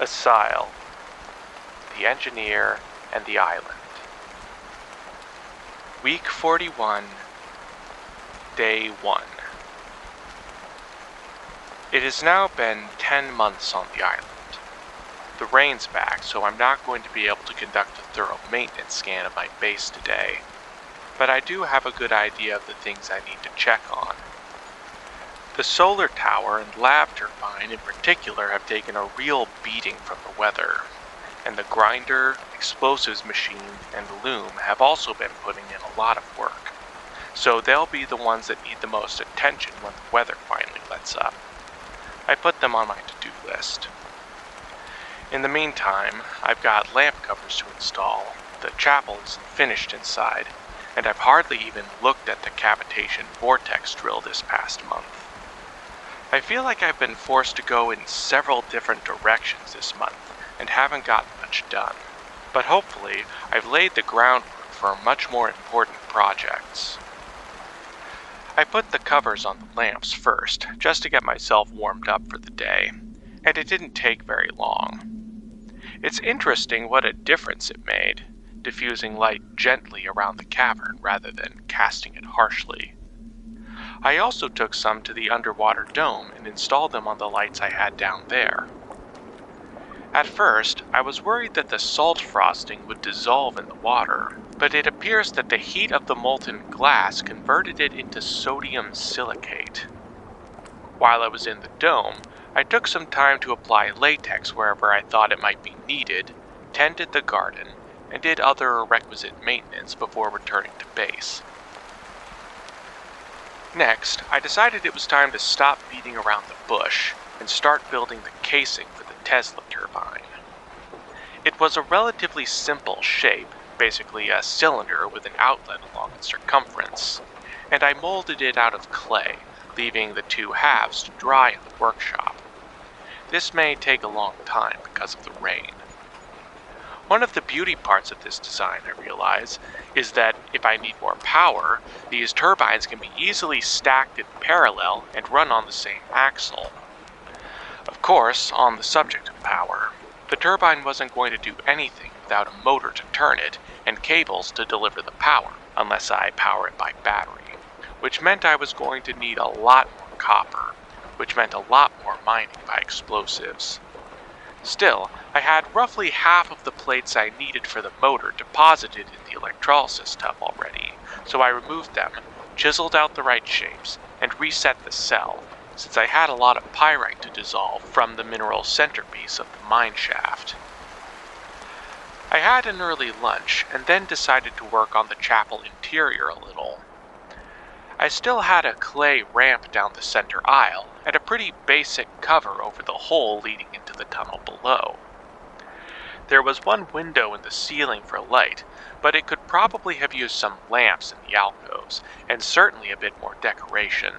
Asyle, the Engineer, and the Island. Week 41, Day 1. It has now been 10 months on the island. The rain's back, so I'm not going to be able to conduct a thorough maintenance scan of my base today, but I do have a good idea of the things I need to check on. The solar tower and lab turbine in particular have taken a real beating from the weather, and the grinder, explosives machine, and loom have also been putting in a lot of work, so they'll be the ones that need the most attention when the weather finally lets up. I put them on my to-do list. In the meantime, I've got lamp covers to install, the chapel isn't finished inside, and I've hardly even looked at the cavitation vortex drill this past month. I feel like I've been forced to go in several different directions this month and haven't gotten much done, but hopefully I've laid the groundwork for much more important projects. I put the covers on the lamps first, just to get myself warmed up for the day, and it didn't take very long. It's interesting what a difference it made, diffusing light gently around the cavern rather than casting it harshly. I also took some to the underwater dome and installed them on the lights I had down there. At first, I was worried that the salt frosting would dissolve in the water, but it appears that the heat of the molten glass converted it into sodium silicate. While I was in the dome, I took some time to apply latex wherever I thought it might be needed, tended the garden, and did other requisite maintenance before returning to base. Next, I decided it was time to stop beating around the bush and start building the casing for the Tesla Turbine. It was a relatively simple shape, basically a cylinder with an outlet along its circumference, and I molded it out of clay, leaving the two halves to dry in the workshop. This may take a long time because of the rain. One of the beauty parts of this design, I realize, is that if I need more power, these turbines can be easily stacked in parallel and run on the same axle. Of course, on the subject of power, the turbine wasn't going to do anything without a motor to turn it and cables to deliver the power, unless I power it by battery, which meant I was going to need a lot more copper, which meant a lot more mining by explosives. Still, I had roughly half of the plates I needed for the motor deposited in the electrolysis tub already, so I removed them, chiseled out the right shapes, and reset the cell, since I had a lot of pyrite to dissolve from the mineral centerpiece of the mine shaft. I had an early lunch, and then decided to work on the chapel interior a little. I still had a clay ramp down the center aisle, and a pretty basic cover over the hole leading into the tunnel below. There was one window in the ceiling for light, but it could probably have used some lamps in the alcoves, and certainly a bit more decoration,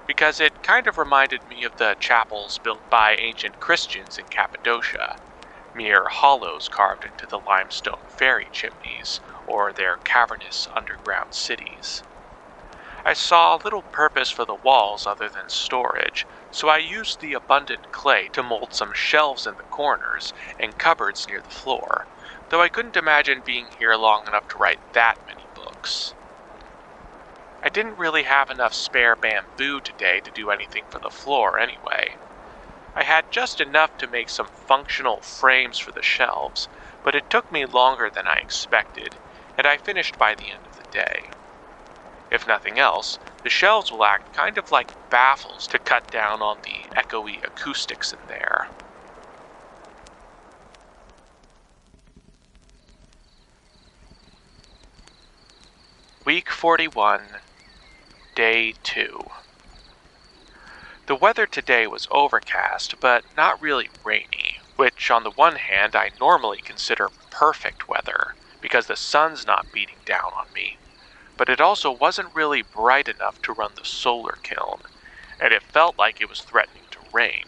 because it kind of reminded me of the chapels built by ancient Christians in Cappadocia, mere hollows carved into the limestone fairy chimneys, or their cavernous underground cities. I saw little purpose for the walls other than storage, so I used the abundant clay to mold some shelves in the corners and cupboards near the floor, though I couldn't imagine being here long enough to write that many books. I didn't really have enough spare bamboo today to do anything for the floor anyway. I had just enough to make some functional frames for the shelves, but it took me longer than I expected, and I finished by the end of the day. If nothing else, the shelves will act kind of like baffles to cut down on the echoey acoustics in there. Week 41, Day 2. The weather today was overcast, but not really rainy, which on the one hand I normally consider perfect weather, because the sun's not beating down on me. But it also wasn't really bright enough to run the solar kiln, and it felt like it was threatening to rain,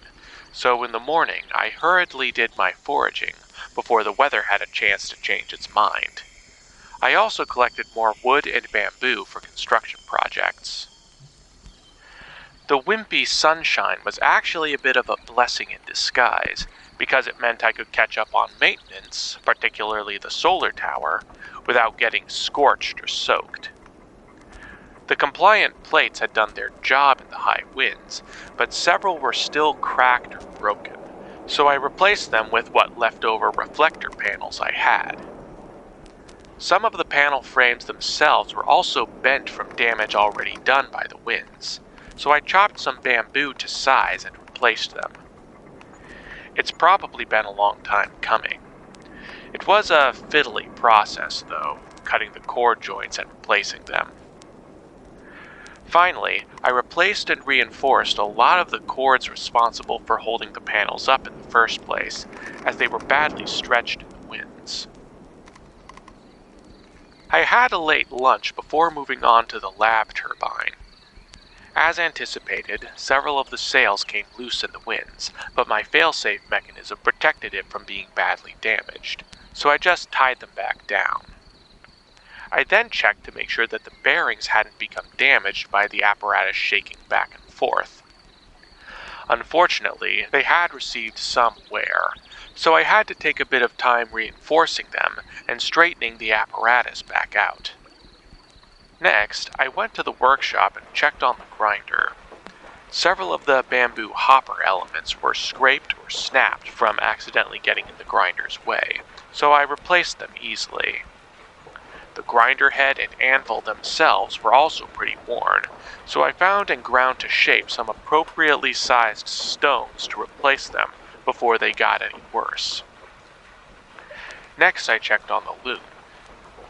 so in the morning I hurriedly did my foraging before the weather had a chance to change its mind. I also collected more wood and bamboo for construction projects. The wimpy sunshine was actually a bit of a blessing in disguise, because it meant I could catch up on maintenance, particularly the solar tower, without getting scorched or soaked. The compliant plates had done their job in the high winds, but several were still cracked or broken, so I replaced them with what leftover reflector panels I had. Some of the panel frames themselves were also bent from damage already done by the winds, so I chopped some bamboo to size and replaced them. It's probably been a long time coming. It was a fiddly process, though, cutting the cord joints and replacing them. Finally, I replaced and reinforced a lot of the cords responsible for holding the panels up in the first place, as they were badly stretched in the winds. I had a late lunch before moving on to the lab turbine. As anticipated, several of the sails came loose in the winds, but my failsafe mechanism protected it from being badly damaged, so I just tied them back down. I then checked to make sure that the bearings hadn't become damaged by the apparatus shaking back and forth. Unfortunately, they had received some wear, so I had to take a bit of time reinforcing them and straightening the apparatus back out. Next, I went to the workshop and checked on the grinder. Several of the bamboo hopper elements were scraped or snapped from accidentally getting in the grinder's way, so I replaced them easily. The grinder head and anvil themselves were also pretty worn, so I found and ground to shape some appropriately sized stones to replace them before they got any worse. Next, I checked on the loom.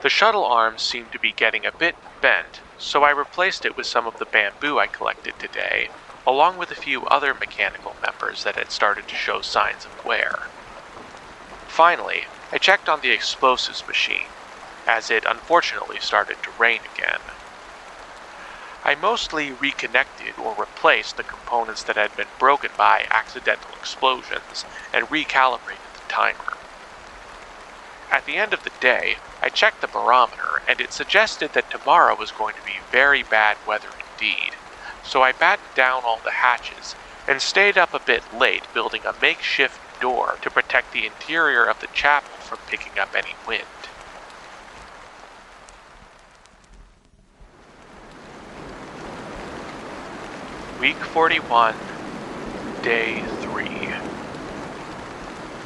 The shuttle arms seemed to be getting a bit bent, so I replaced it with some of the bamboo I collected today, along with a few other mechanical members that had started to show signs of wear. Finally, I checked on the explosives machine, as it unfortunately started to rain again. I mostly reconnected or replaced the components that had been broken by accidental explosions and recalibrated the timer. At the end of the day, I checked the barometer and it suggested that tomorrow was going to be very bad weather indeed, so I battened down all the hatches and stayed up a bit late building a makeshift door to protect the interior of the chapel from picking up any wind. Week 41, Day 3.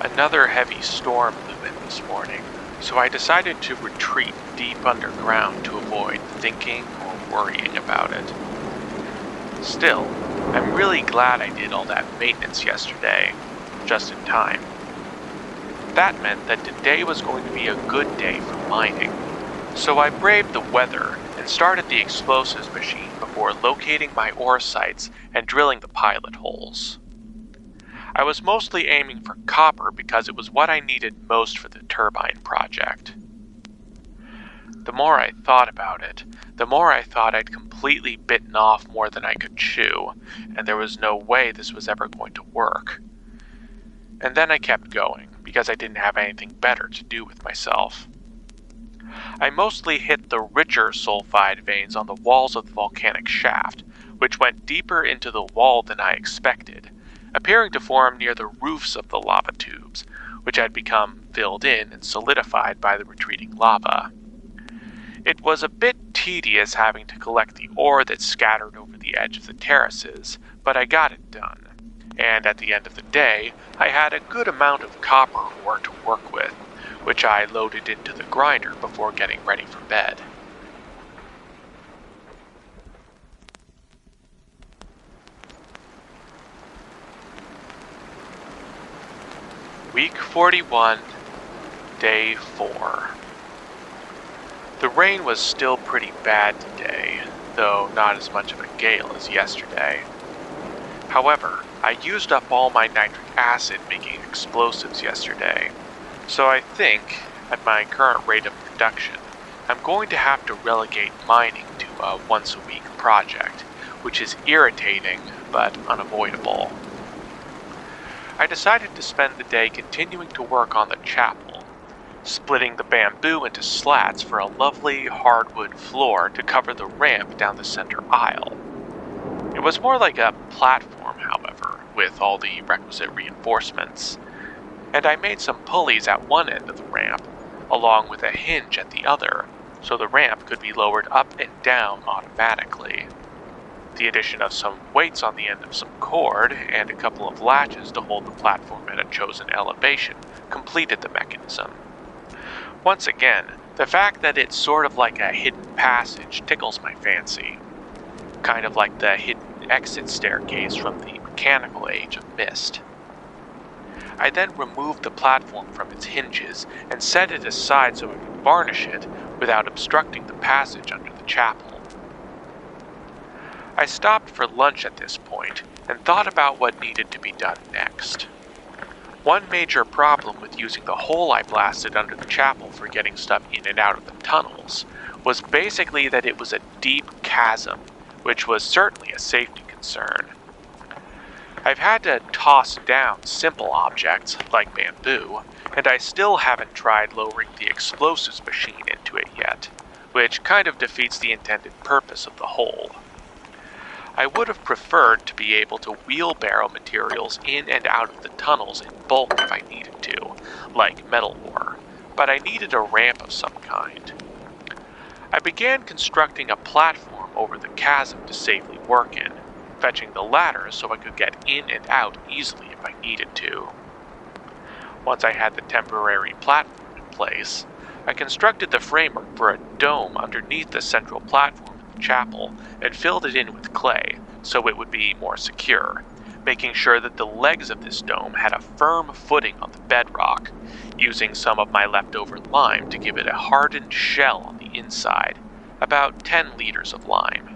Another heavy storm blew in this morning, so I decided to retreat deep underground to avoid thinking or worrying about it. Still, I'm really glad I did all that maintenance yesterday, just in time. That meant that today was going to be a good day for mining, so I braved the weather and started the explosives machine before locating my ore sites and drilling the pilot holes. I was mostly aiming for copper because it was what I needed most for the turbine project. The more I thought about it, the more I thought I'd completely bitten off more than I could chew, and there was no way this was ever going to work. And then I kept going, because I didn't have anything better to do with myself. I mostly hit the richer sulfide veins on the walls of the volcanic shaft, which went deeper into the wall than I expected, appearing to form near the roofs of the lava tubes, which had become filled in and solidified by the retreating lava. It was a bit tedious having to collect the ore that scattered over the edge of the terraces, but I got it done, and at the end of the day, I had a good amount of copper ore to work with, which I loaded into the grinder before getting ready for bed. Week 41, Day 4. The rain was still pretty bad today, though not as much of a gale as yesterday. However, I used up all my nitric acid making explosives yesterday, so I think, at my current rate of production, I'm going to have to relegate mining to a once-a-week project, which is irritating but unavoidable. I decided to spend the day continuing to work on the chapel, splitting the bamboo into slats for a lovely hardwood floor to cover the ramp down the center aisle. It was more like a platform, however, with all the requisite reinforcements, and I made some pulleys at one end of the ramp, along with a hinge at the other, so the ramp could be lowered up and down automatically. The addition of some weights on the end of some cord and a couple of latches to hold the platform at a chosen elevation completed the mechanism. Once again, the fact that it's sort of like a hidden passage tickles my fancy, kind of like the hidden exit staircase from the mechanical age of Myst. I then removed the platform from its hinges and set it aside so I could varnish it without obstructing the passage under the chapel. I stopped for lunch at this point and thought about what needed to be done next. One major problem with using the hole I blasted under the chapel for getting stuff in and out of the tunnels was basically that it was a deep chasm, which was certainly a safety concern. I've had to toss down simple objects, like bamboo, and I still haven't tried lowering the explosives machine into it yet, which kind of defeats the intended purpose of the hole. I would have preferred to be able to wheelbarrow materials in and out of the tunnels in bulk if I needed to, like metal ore, but I needed a ramp of some kind. I began constructing a platform over the chasm to safely work in, fetching the ladder so I could get in and out easily if I needed to. Once I had the temporary platform in place, I constructed the framework for a dome underneath the central platform of the chapel and filled it in with clay so it would be more secure, making sure that the legs of this dome had a firm footing on the bedrock, using some of my leftover lime to give it a hardened shell on the inside, about 10 liters of lime.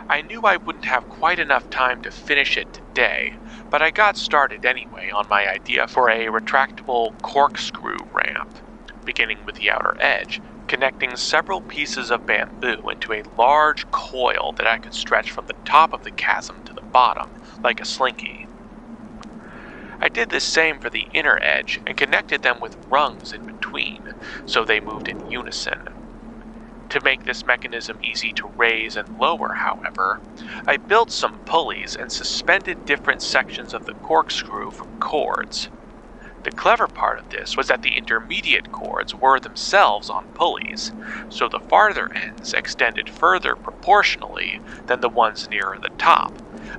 I knew I wouldn't have quite enough time to finish it today, but I got started anyway on my idea for a retractable corkscrew ramp, beginning with the outer edge, connecting several pieces of bamboo into a large coil that I could stretch from the top of the chasm to the bottom, like a slinky. I did the same for the inner edge and connected them with rungs in between, so they moved in unison. To make this mechanism easy to raise and lower, however, I built some pulleys and suspended different sections of the corkscrew from cords. The clever part of this was that the intermediate cords were themselves on pulleys, so the farther ends extended further proportionally than the ones nearer the top,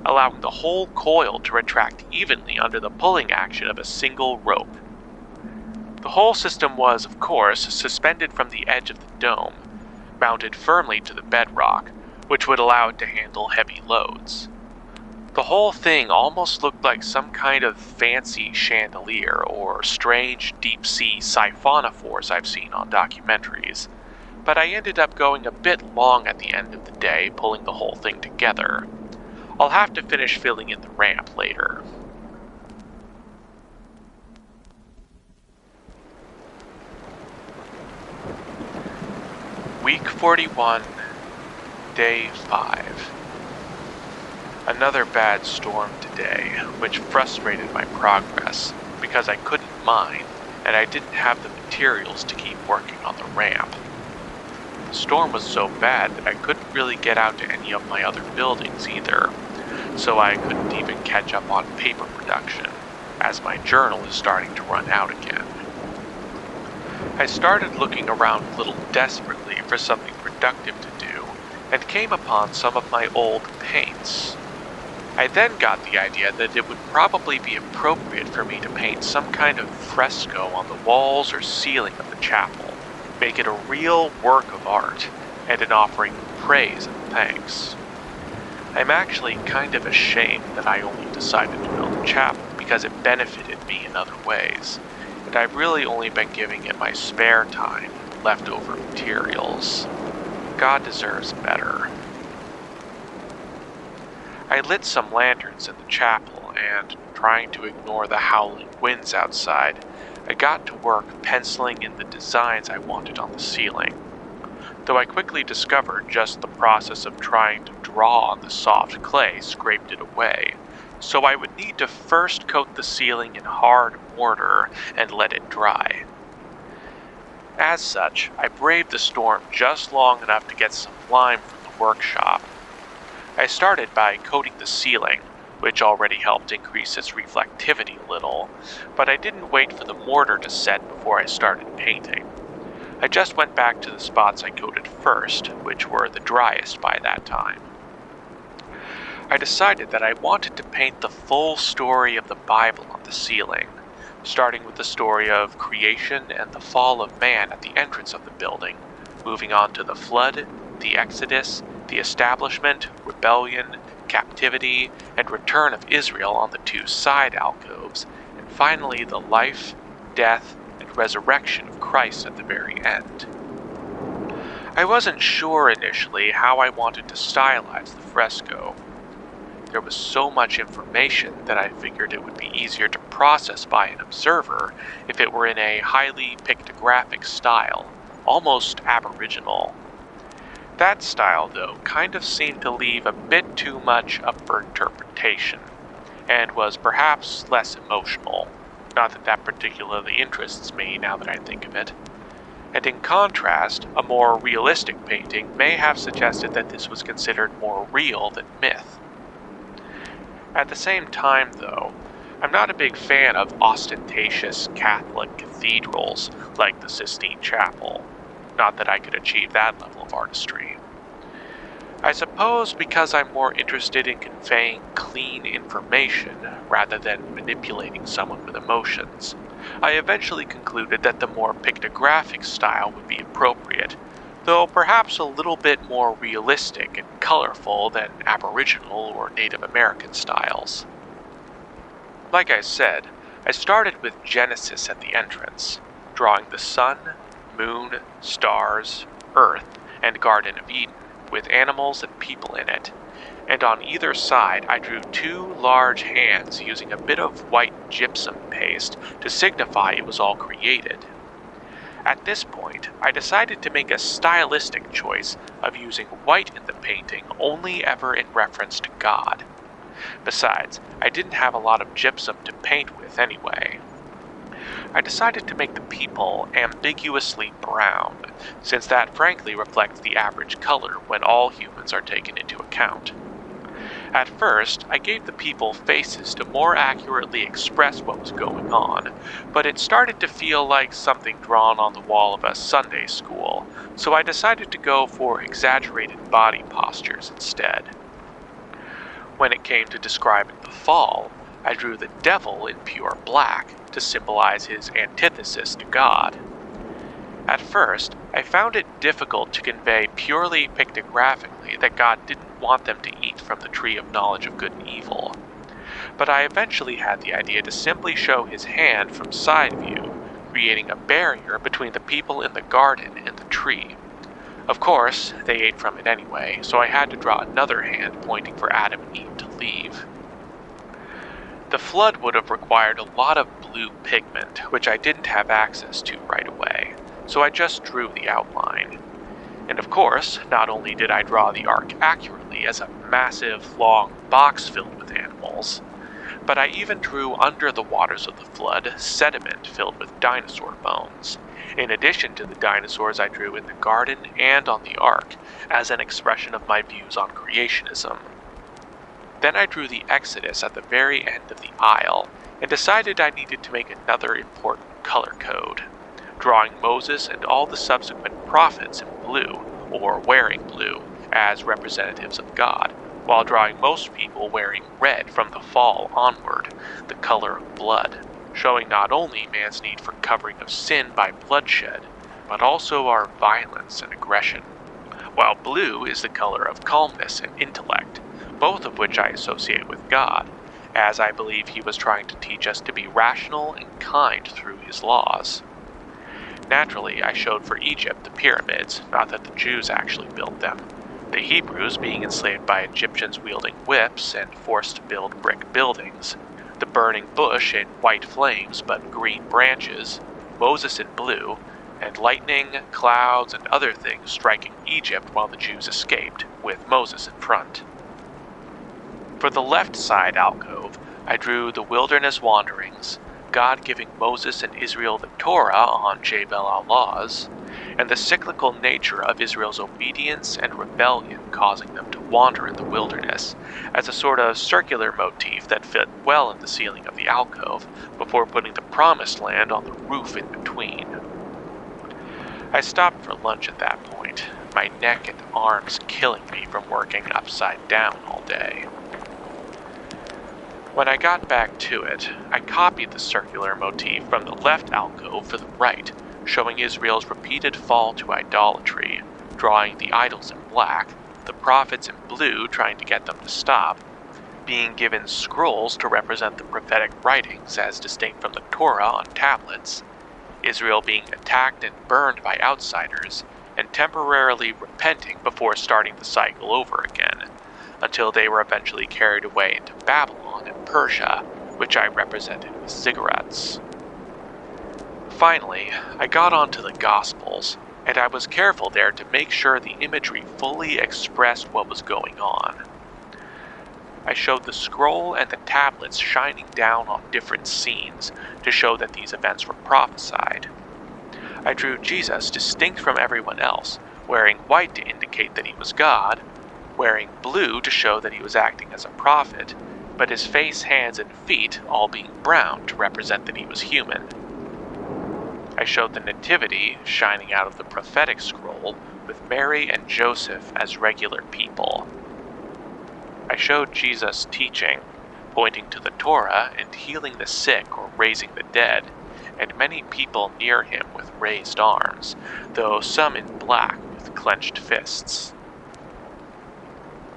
allowing the whole coil to retract evenly under the pulling action of a single rope. The whole system was, of course, suspended from the edge of the dome, mounted firmly to the bedrock, which would allow it to handle heavy loads. The whole thing almost looked like some kind of fancy chandelier or strange deep-sea siphonophores I've seen on documentaries, but I ended up going a bit long at the end of the day pulling the whole thing together. I'll have to finish filling in the ramp later. Week 41, Day 5. Another bad storm today, which frustrated my progress because I couldn't mine and I didn't have the materials to keep working on the ramp. The storm was so bad that I couldn't really get out to any of my other buildings either, so I couldn't even catch up on paper production, as my journal is starting to run out again. I started looking around a little desperately for something productive to do, and came upon some of my old paints. I then got the idea that it would probably be appropriate for me to paint some kind of fresco on the walls or ceiling of the chapel, make it a real work of art, and an offering of praise and thanks. I'm actually kind of ashamed that I only decided to build a chapel because it benefited me in other ways, and I've really only been giving it my spare time and leftover materials. God deserves better. I lit some lanterns in the chapel and, trying to ignore the howling winds outside, I got to work penciling in the designs I wanted on the ceiling, though I quickly discovered just the process of trying to draw on the soft clay scraped it away, so I would need to first coat the ceiling in hard mortar and let it dry. As such, I braved the storm just long enough to get some lime from the workshop. I started by coating the ceiling, which already helped increase its reflectivity a little, but I didn't wait for the mortar to set before I started painting. I just went back to the spots I coated first, which were the driest by that time. I decided that I wanted to paint the full story of the Bible on the ceiling, starting with the story of creation and the fall of man at the entrance of the building, moving on to the flood, the Exodus, the establishment, rebellion, captivity, and return of Israel on the two side alcoves, and finally the life, death, and resurrection of Christ at the very end. I wasn't sure initially how I wanted to stylize the fresco. There was so much information that I figured it would be easier to process by an observer if it were in a highly pictographic style, almost Aboriginal. That style, though, kind of seemed to leave a bit too much up for interpretation, and was perhaps less emotional. Not that that particularly interests me now that I think of it. And in contrast, a more realistic painting may have suggested that this was considered more real than myth. At the same time, though, I'm not a big fan of ostentatious Catholic cathedrals like the Sistine Chapel. Not that I could achieve that level of artistry. I suppose because I'm more interested in conveying clean information rather than manipulating someone with emotions, I eventually concluded that the more pictographic style would be appropriate, though perhaps a little bit more realistic and colorful than Aboriginal or Native American styles. Like I said, I started with Genesis at the entrance, drawing the sun, moon, stars, earth, and Garden of Eden, with animals and people in it, and on either side I drew two large hands using a bit of white gypsum paste to signify it was all created. At this point, I decided to make a stylistic choice of using white in the painting only ever in reference to God. Besides, I didn't have a lot of gypsum to paint with anyway. I decided to make the people ambiguously brown, since that frankly reflects the average color when all humans are taken into account. At first, I gave the people faces to more accurately express what was going on, but it started to feel like something drawn on the wall of a Sunday school, so I decided to go for exaggerated body postures instead. When it came to describing the fall, I drew the devil in pure black to symbolize his antithesis to God. At first, I found it difficult to convey purely pictographically that God didn't want them to eat from the tree of knowledge of good and evil, but I eventually had the idea to simply show his hand from side view, creating a barrier between the people in the garden and the tree. Of course, they ate from it anyway, so I had to draw another hand pointing for Adam and Eve to leave. The flood would have required a lot of blue pigment, which I didn't have access to right away, so I just drew the outline. And of course, not only did I draw the ark accurately as a massive, long box filled with animals, but I even drew under the waters of the flood sediment filled with dinosaur bones, in addition to the dinosaurs I drew in the garden and on the ark, as an expression of my views on creationism. Then I drew the Exodus at the very end of the aisle, and decided I needed to make another important color code, drawing Moses and all the subsequent prophets in blue, or wearing blue, as representatives of God, while drawing most people wearing red from the fall onward, the color of blood, showing not only man's need for covering of sin by bloodshed, but also our violence and aggression, while blue is the color of calmness and intellect, both of which I associate with God, as I believe he was trying to teach us to be rational and kind through his laws. Naturally, I showed for Egypt the pyramids, not that the Jews actually built them, the Hebrews being enslaved by Egyptians wielding whips and forced to build brick buildings, the burning bush in white flames but green branches, Moses in blue, and lightning, clouds, and other things striking Egypt while the Jews escaped, with Moses in front. For the left side alcove, I drew the wilderness wanderings, God giving Moses and Israel the Torah on Jebel al-Lawz, and the cyclical nature of Israel's obedience and rebellion causing them to wander in the wilderness as a sort of circular motif that fit well in the ceiling of the alcove before putting the promised land on the roof in between. I stopped for lunch at that point, my neck and arms killing me from working upside down all day. When I got back to it, I copied the circular motif from the left alcove for the right, showing Israel's repeated fall to idolatry, drawing the idols in black, the prophets in blue trying to get them to stop, being given scrolls to represent the prophetic writings as distinct from the Torah on tablets, Israel being attacked and burned by outsiders, and temporarily repenting before starting the cycle over again, until they were eventually carried away into Babylon and Persia, which I represented with cigarettes. Finally, I got onto the Gospels, and I was careful there to make sure the imagery fully expressed what was going on. I showed the scroll and the tablets shining down on different scenes to show that these events were prophesied. I drew Jesus distinct from everyone else, wearing white to indicate that he was God, wearing blue to show that he was acting as a prophet, but his face, hands, and feet all being brown to represent that he was human. I showed the Nativity shining out of the prophetic scroll with Mary and Joseph as regular people. I showed Jesus teaching, pointing to the Torah and healing the sick or raising the dead, and many people near him with raised arms, though some in black with clenched fists.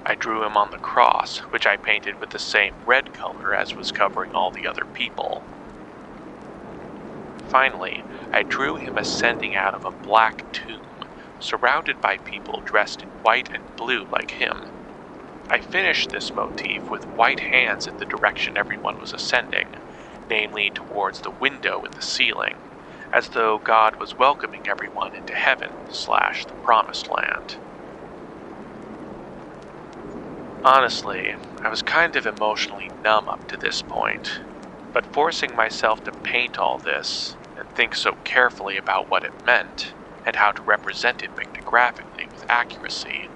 I drew him on the cross, which I painted with the same red color as was covering all the other people. Finally, I drew him ascending out of a black tomb, surrounded by people dressed in white and blue like him. I finished this motif with white hands in the direction everyone was ascending, namely towards the window in the ceiling, as though God was welcoming everyone into heaven/the promised land. Honestly, I was kind of emotionally numb up to this point, but forcing myself to paint all this and think so carefully about what it meant and how to represent it pictographically with accuracy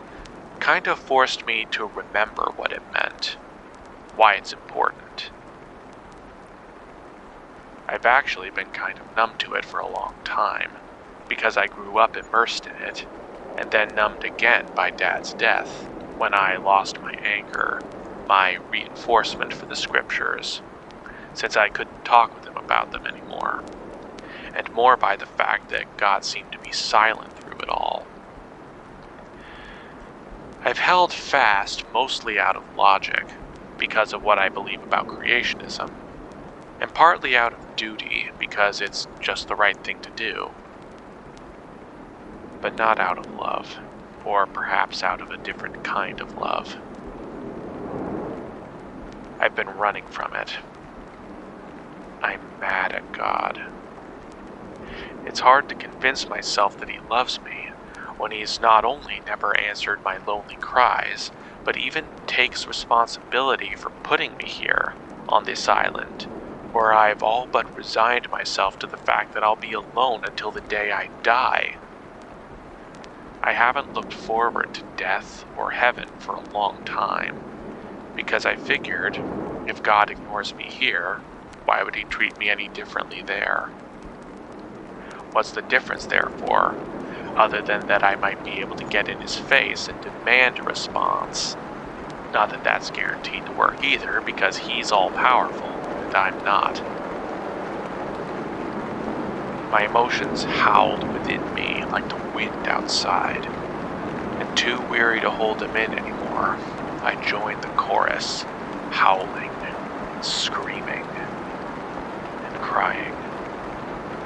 kind of forced me to remember what it meant, why it's important. I've actually been kind of numb to it for a long time, because I grew up immersed in it, and then numbed again by Dad's death, when I lost my anchor, my reinforcement for the scriptures, since I couldn't talk with him about them anymore, and more by the fact that God seemed to be silent through it all. I've held fast mostly out of logic, because of what I believe about creationism, and partly out of duty because it's just the right thing to do, but not out of love, or perhaps out of a different kind of love. I've been running from it. I'm mad at God. It's hard to convince myself that he loves me when he's not only never answered my lonely cries, but even takes responsibility for putting me here, on this island, where I've all but resigned myself to the fact that I'll be alone until the day I die. I haven't looked forward to death or heaven for a long time, because I figured, if God ignores me here, why would he treat me any differently there? What's the difference, therefore, other than that I might be able to get in his face and demand a response? Not that that's guaranteed to work either, because he's all-powerful, and I'm not. My emotions howled within me like the wind outside, and too weary to hold them in anymore, I joined the chorus, howling, screaming, and crying.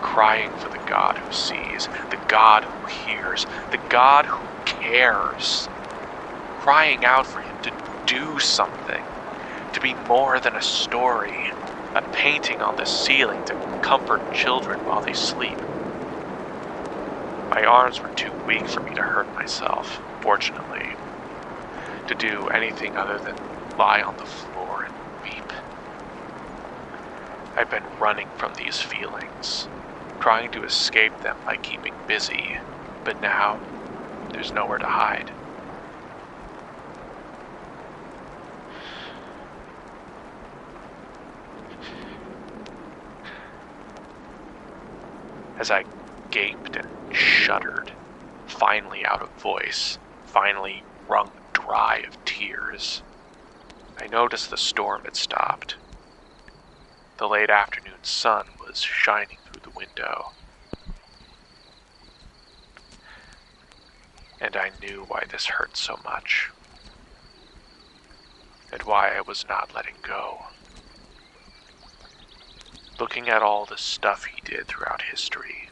Crying for the God who sees, the God who hears, the God who cares. Crying out for him to do something, to be more than a story, a painting on the ceiling to comfort children while they sleep. My arms were too weak for me to hurt myself, fortunately, to do anything other than lie on the floor and weep. I've been running from these feelings, trying to escape them by keeping busy, But now, there's nowhere to hide. As I gaped and shuddered, finally out of voice, finally wrung dry of tears, I noticed the storm had stopped. The late afternoon sun was shining through the window. And I knew why this hurt so much, and why I was not letting go. Looking at all the stuff he did throughout history,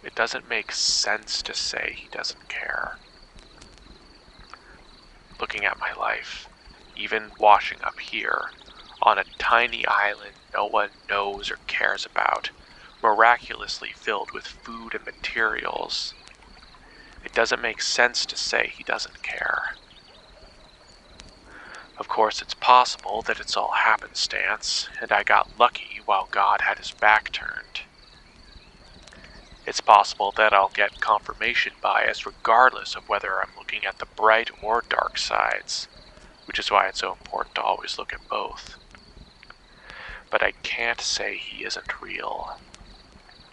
it doesn't make sense to say he doesn't care. Looking at my life, even washing up here, on a tiny island no one knows or cares about, miraculously filled with food and materials, it doesn't make sense to say he doesn't care. Of course, it's possible that it's all happenstance, and I got lucky while God had his back turned. It's possible that I'll get confirmation bias regardless of whether I'm looking at the bright or dark sides, which is why it's so important to always look at both. But I can't say he isn't real.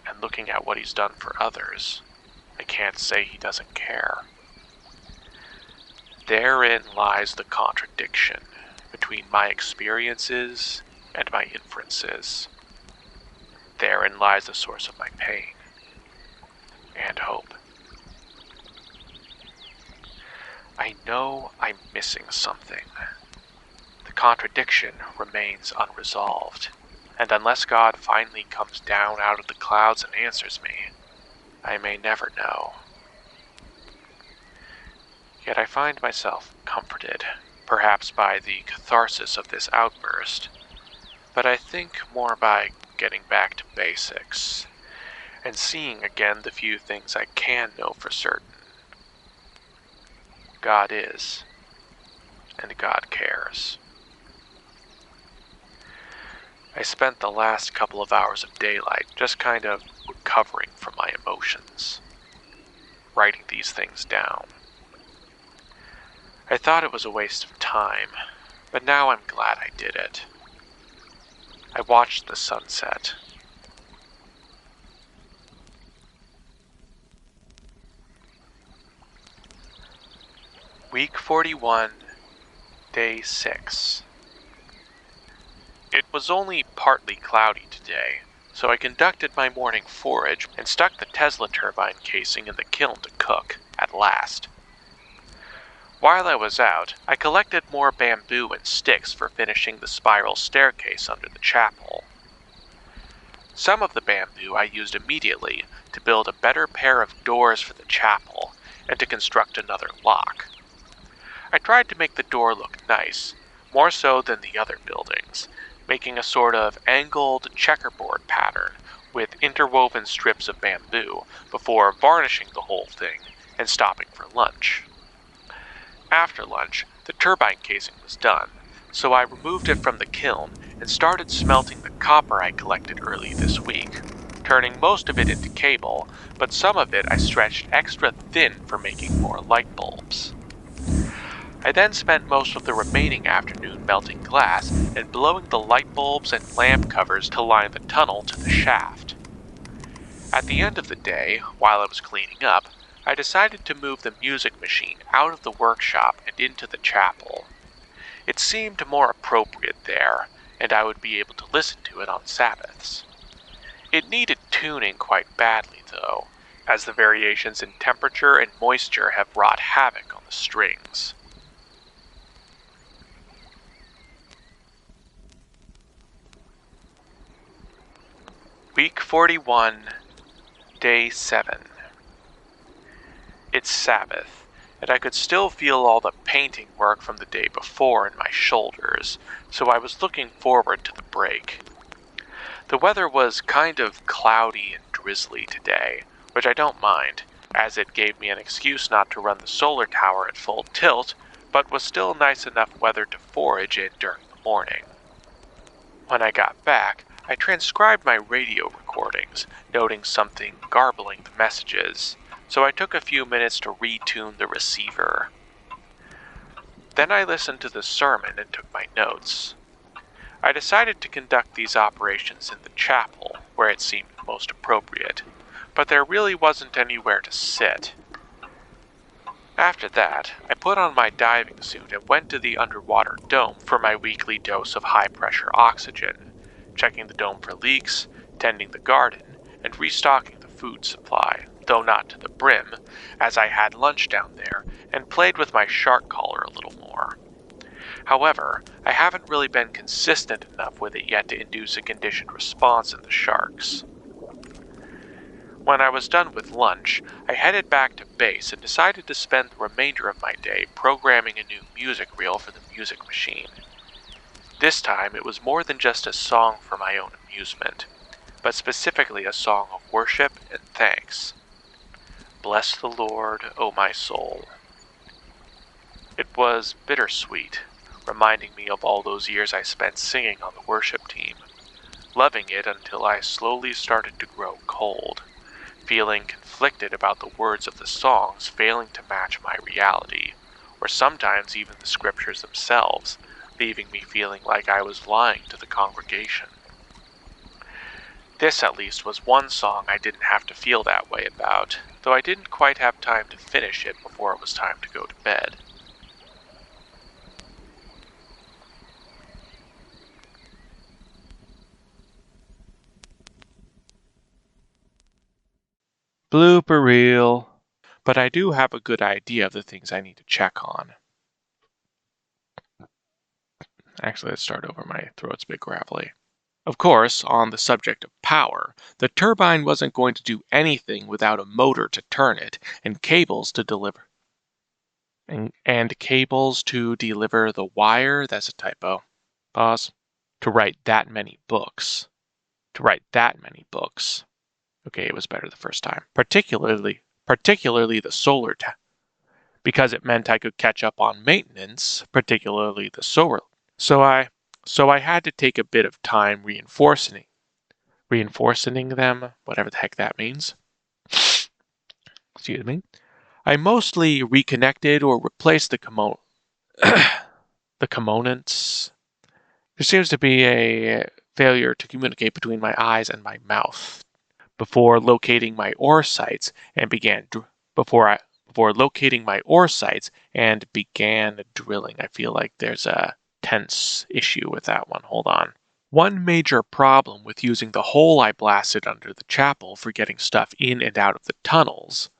And looking at what he's done for others, I can't say he doesn't care. Therein lies the contradiction between my experiences and my inferences. Therein lies the source of my pain and hope. I know I'm missing something. The contradiction remains unresolved, and unless God finally comes down out of the clouds and answers me, I may never know. Yet I find myself comforted, perhaps by the catharsis of this outburst, but I think more by getting back to basics, and seeing again the few things I can know for certain. God is, and God cares. I spent the last couple of hours of daylight just kind of recovering from my emotions, writing these things down. I thought it was a waste of time, but now I'm glad I did it. I watched the sunset. Week 41, Day 6. It was only partly cloudy today, so I conducted my morning forage and stuck the Tesla Turbine casing in the kiln to cook, at last. While I was out, I collected more bamboo and sticks for finishing the spiral staircase under the chapel. Some of the bamboo I used immediately to build a better pair of doors for the chapel and to construct another lock. I tried to make the door look nice, more so than the other buildings, making a sort of angled checkerboard pattern with interwoven strips of bamboo before varnishing the whole thing and stopping for lunch. After lunch, the turbine casing was done, so I removed it from the kiln and started smelting the copper I collected early this week, turning most of it into cable, but some of it I stretched extra thin for making more light bulbs. I then spent most of the remaining afternoon melting glass and blowing the light bulbs and lamp covers to line the tunnel to the shaft. At the end of the day, while I was cleaning up, I decided to move the music machine out of the workshop and into the chapel. It seemed more appropriate there, and I would be able to listen to it on Sabbaths. It needed tuning quite badly, though, as the variations in temperature and moisture have wrought havoc on the strings. Week 41, Day 7. It's Sabbath, and I could still feel all the painting work from the day before in my shoulders, so I was looking forward to the break. The weather was kind of cloudy and drizzly today, which I don't mind, as it gave me an excuse not to run the solar tower at full tilt, but was still nice enough weather to forage in during the morning. When I got back, I transcribed my radio recordings, noting something garbling the messages, so I took a few minutes to retune the receiver. Then I listened to the sermon and took my notes. I decided to conduct these operations in the chapel, where it seemed most appropriate, but there really wasn't anywhere to sit. After that, I put on my diving suit and went to the underwater dome for my weekly dose of high-pressure oxygen, checking the dome for leaks, tending the garden, and restocking the food supply, though not to the brim, as I had lunch down there and played with my shark collar a little more. However, I haven't really been consistent enough with it yet to induce a conditioned response in the sharks. When I was done with lunch, I headed back to base and decided to spend the remainder of my day programming a new music reel for the music machine. This time it was more than just a song for my own amusement, but specifically a song of worship and thanks. Bless the Lord, O my soul. It was bittersweet, reminding me of all those years I spent singing on the worship team, loving it until I slowly started to grow cold, feeling conflicted about the words of the songs failing to match my reality, or sometimes even the scriptures themselves, leaving me feeling like I was lying to the congregation. This, at least, was one song I didn't have to feel that way about, though I didn't quite have time to finish it before it was time to go to bed. Blooper Reel. But I do have a good idea of the things I need to check on. Actually, let's start over. My throat's a bit gravelly. Of course, on the subject of power, the turbine wasn't going to do anything without a motor to turn it and cables to deliver. And cables to deliver the wire. That's a typo. Pause. To write that many books. Okay, it was better the first time. Particularly the solar because it meant I could catch up on maintenance, particularly the solar. So I had to take a bit of time reinforcing them, whatever the heck that means. Excuse me. I mostly reconnected or replaced the components. There seems to be a failure to communicate between my eyes and my mouth before locating my ore sites and began drilling. I feel like there's a tense issue with that one. Hold on. One major problem with using the hole I blasted under the chapel for getting stuff in and out of the tunnels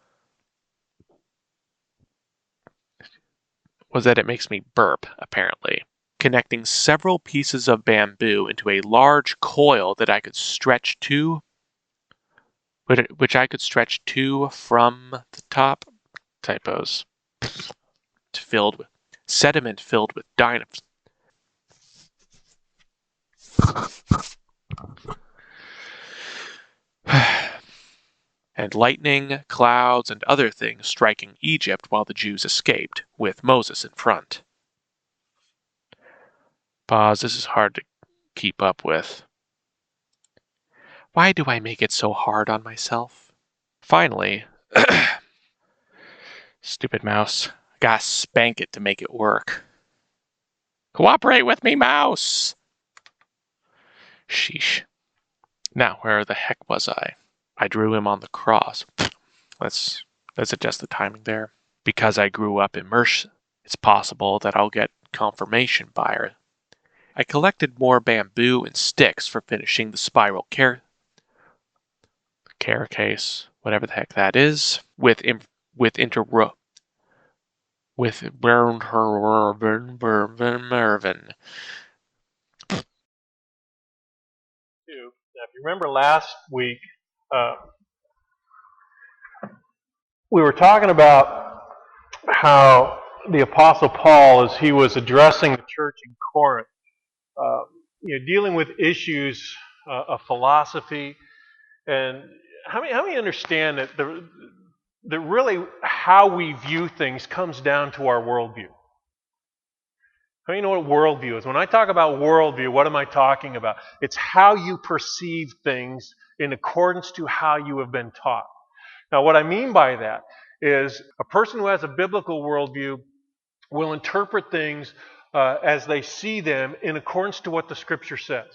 was that it makes me burp, apparently. Connecting several pieces of bamboo into a large coil that I could stretch to, from the top. Typos. Sediment filled with dynamite. And lightning, clouds, and other things striking Egypt while the Jews escaped, with Moses in front. Pause, this is hard to keep up with. Why do I make it so hard on myself? Finally, stupid mouse, gotta spank it to make it work. Cooperate with me, mouse! Sheesh. Now, where the heck was I? I drew him on the cross. Let's adjust the timing there. Because I grew up immersed, it's possible that I'll get confirmation buyer. I collected more bamboo and sticks for finishing the spiral case, whatever the heck that is, with Mervin. Now, if you remember last week, we were talking about how the Apostle Paul, as he was addressing the church in Corinth, dealing with issues of philosophy, and how many understand that that really how we view things comes down to our worldview? How do you know what worldview is? When I talk about worldview, what am I talking about? It's how you perceive things in accordance to how you have been taught. Now, what I mean by that is a person who has a biblical worldview will interpret things as they see them in accordance to what the Scripture says.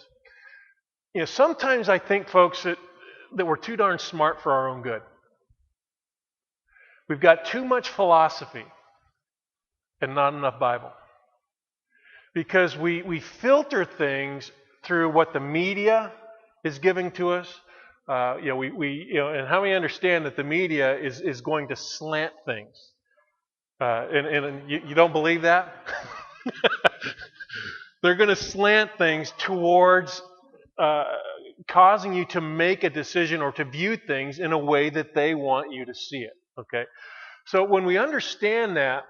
Sometimes I think, folks, that we're too darn smart for our own good. We've got too much philosophy and not enough Bible. Because we filter things through what the media is giving to us. And how we understand that the media is going to slant things. And you don't believe that? They're going to slant things towards causing you to make a decision or to view things in a way that they want you to see it. Okay? So when we understand that,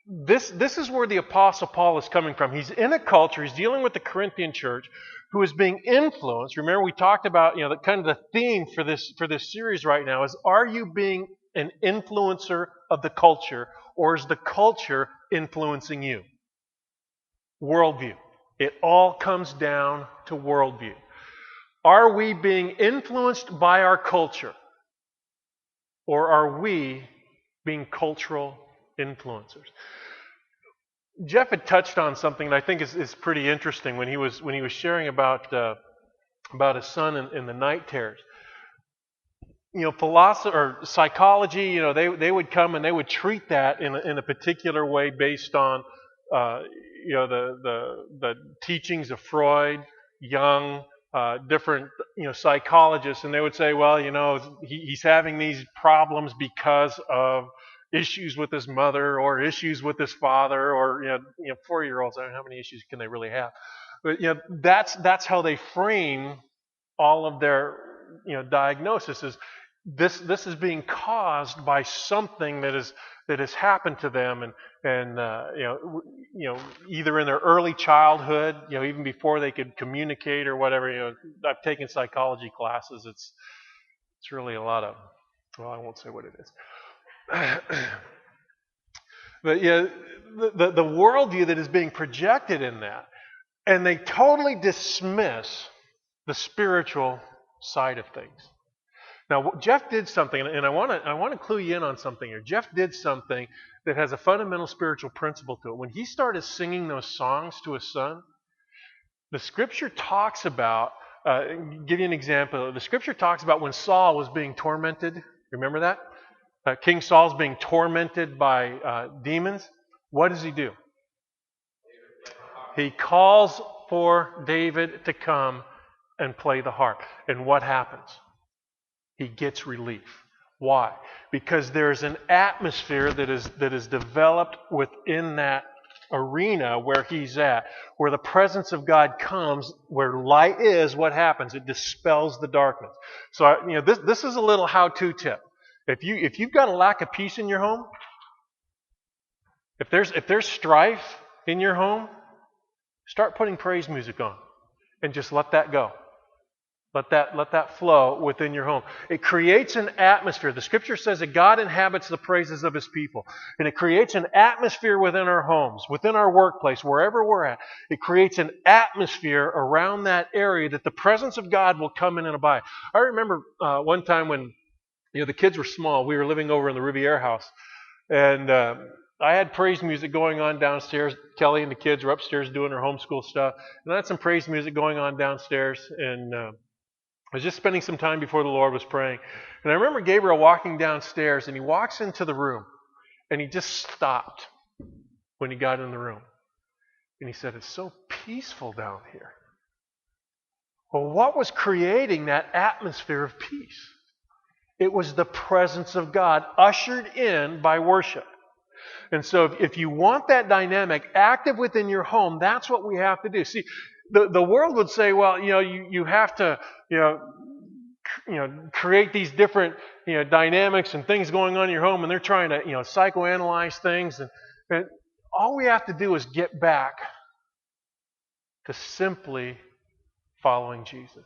this is where the Apostle Paul is coming from. He's in a culture, he's dealing with the Corinthian church, who is being influenced. Remember, we talked about, the kind of the theme for this series right now is, are you being an influencer of the culture, or is the culture influencing you? Worldview. It all comes down to worldview. Are we being influenced by our culture, or are we being cultural influencers? Jeff had touched on something that I think is pretty interesting when he was sharing about his son in the night terrors. Philosophy or psychology, they would come and they would treat that in a particular way based on the teachings of Freud, Jung, different psychologists, and they would say, well, he's having these problems because of issues with his mother or issues with his father, or 4-year-olds. I don't know how many issues can they really have, but that's how they frame all of their diagnosis. Is this is being caused by something that has happened to them, and either in their early childhood, even before they could communicate or whatever. I've taken psychology classes. It's really a lot of, well, I won't say what it is. But the worldview that is being projected in that, and they totally dismiss the spiritual side of things. Now, Jeff did something, and I want to clue you in on something here. Jeff did something that has a fundamental spiritual principle to it. When he started singing those songs to his son, the Scripture talks about, give you an example. The Scripture talks about when Saul was being tormented. Remember that? King Saul's being tormented by demons. What does he do? He calls for David to come and play the harp. And what happens? He gets relief. Why? Because there's an atmosphere that is developed within that arena where he's at, where the presence of God comes, where light is. What happens? It dispels the darkness. So this is a little how-to tip. If you've got a lack of peace in your home, if there's strife in your home, start putting praise music on and just let that go. Let that flow within your home. It creates an atmosphere. The Scripture says that God inhabits the praises of His people. And it creates an atmosphere within our homes, within our workplace, wherever we're at. It creates an atmosphere around that area that the presence of God will come in and abide. I remember one time when the kids were small. We were living over in the Riviera house. And I had praise music going on downstairs. Kelly and the kids were upstairs doing their homeschool stuff. And I had some praise music going on downstairs. And I was just spending some time before the Lord was praying. And I remember Gabriel walking downstairs, and he walks into the room. And he just stopped when he got in the room. And he said, "It's so peaceful down here." Well, what was creating that atmosphere of peace? It was the presence of God ushered in by worship. And so if you want that dynamic active within your home, that's what we have to do. See, the world would say, well, you have to, create these different, dynamics and things going on in your home, and they're trying to, psychoanalyze things. And all we have to do is get back to simply following Jesus.